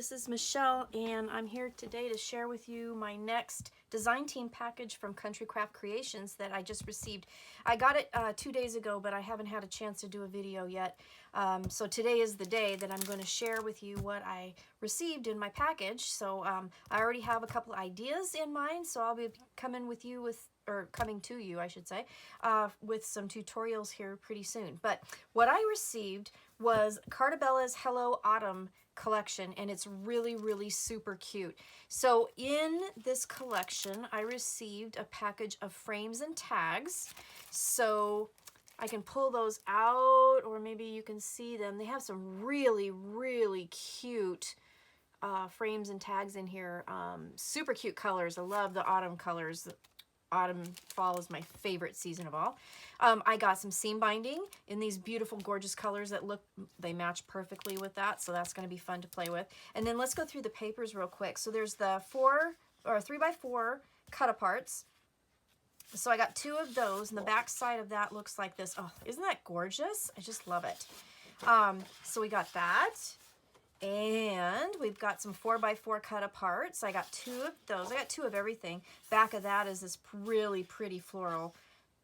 this is Michelle, and I'm here today to share with you my next design team package from Country Craft Creations that I just received. I got it 2 days ago, but I haven't had a chance to do a video yet. So today is the day that I'm going to share with you what I received in my package. So I already have a couple ideas in mind, so I'll be coming with you with, or coming to you, I should say, with some tutorials here pretty soon. But what I received was Carta's Hello Autumn collection, and it's really super cute. So in this collection I received a package of frames and tags, so I can pull those out, or maybe you can see them. They have some really cute frames and tags in here. Super cute colors. I love the autumn colors. Autumn, fall is my favorite season of all. I got some seam binding in these beautiful, gorgeous colors that they match perfectly with that, so that's going to be fun to play with. And then let's go through the papers real quick. So there's the 3x4 cut-aparts. So I got 2 of those, and the back side of that looks like this. Oh, isn't that gorgeous? I just love it. So we got that. And we've got some 4x4 cut aparts. I got 2 of those. I got 2 of everything. Back of that is this really pretty floral.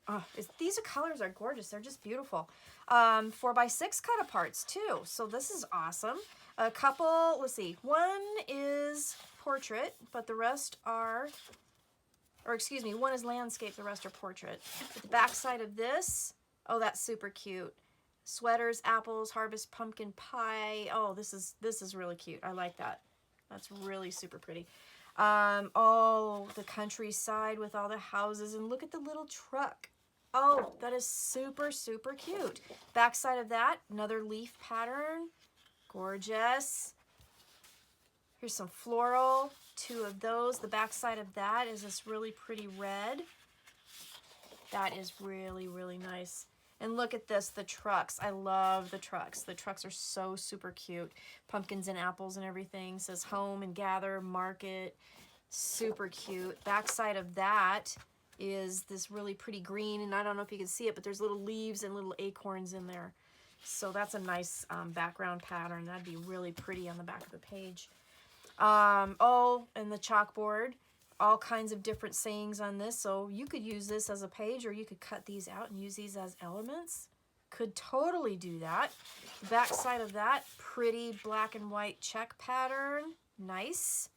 Oh, these colors are gorgeous. They're just beautiful. 4x6 cut aparts too. So this is awesome. A couple, let's see, one is portrait, but the rest are, or excuse me, one is landscape, the rest are portrait. The back side of this, oh, that's super cute. Sweaters, apples, harvest pumpkin pie. Oh, this is really cute. I like that. That's really super pretty. Oh, the countryside with all the houses, and look at the little truck. Oh, that is super cute. Back side of that, another leaf pattern. Gorgeous. Here's some floral, 2 of those. The back side of that is this really pretty red. That is really nice. And look at this, the trucks. I love the trucks. The trucks are so super cute. Pumpkins and apples and everything. It says home and gather, market. Super cute. Backside of that is this really pretty green, and I don't know if you can see it, but there's little leaves and little acorns in there. So that's a nice background pattern. That'd be really pretty on the back of the page. Oh, and the chalkboard. All kinds of different sayings on this, so you could use this as a page, or you could cut these out and use these as elements. Could totally do that. The back side of that, pretty black and white check pattern. Nice.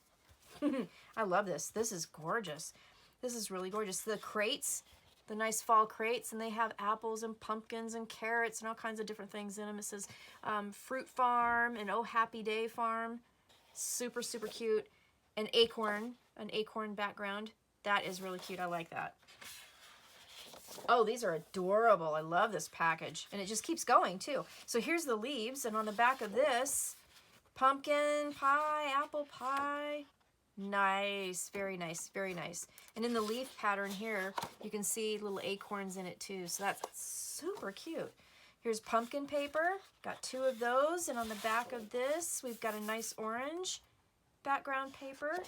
I love this. This is gorgeous. This is really gorgeous. The crates, the nice fall crates, and they have apples and pumpkins and carrots and all kinds of different things in them. It says Fruit Farm and Oh Happy Day Farm. Super cute. An acorn background. That is really cute. I like that. Oh, these are adorable. I love this package. And it just keeps going too. So here's the leaves, and on the back of this, pumpkin pie, apple pie. Nice. Very nice. And in the leaf pattern here, you can see little acorns in it too. So that's super cute. Here's pumpkin paper. Got 2 of those. And on the back of this, we've got a nice orange background paper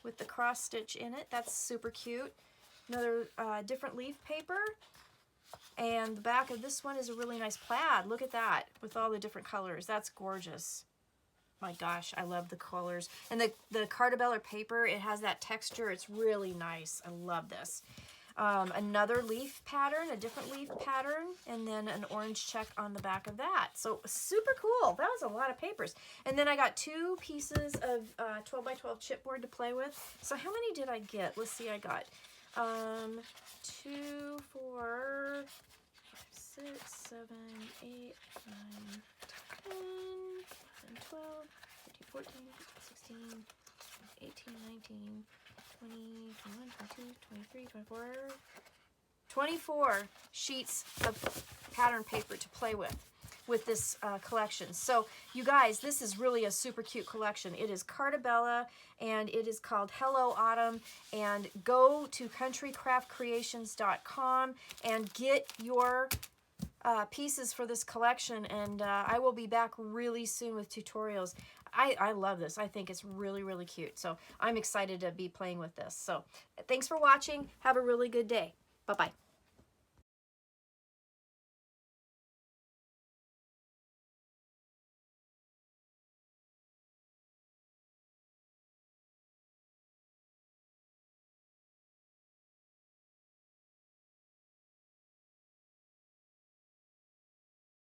with the cross stitch in it. That's super cute. Another different leaf paper, and the back of this one is a really nice plaid. Look at that with all the different colors. That's gorgeous. My gosh, I love the colors. And the Carta paper, it has that texture. It's really nice. I love this. Another leaf pattern, a different leaf pattern, and then an orange check on the back of that. So super cool. That was a lot of papers. And then I got 2 pieces of 12x12 chipboard to play with. So how many did I get? Let's see, I got 2, 4, 5, 6, 7, 8, 9, 10, 11, 12, 13, 14, 16, 18, 19, 20, 21, 22, 23, 24, 24 sheets of pattern paper to play with this collection. So you guys, this is really a super cute collection. It is Carta, and it is called Hello Autumn. And go to countrycraftcreations.com and get your pieces for this collection, and I will be back really soon with tutorials. I love this. I think it's really cute. So I'm excited to be playing with this. So thanks for watching. Have a really good day. Bye-bye.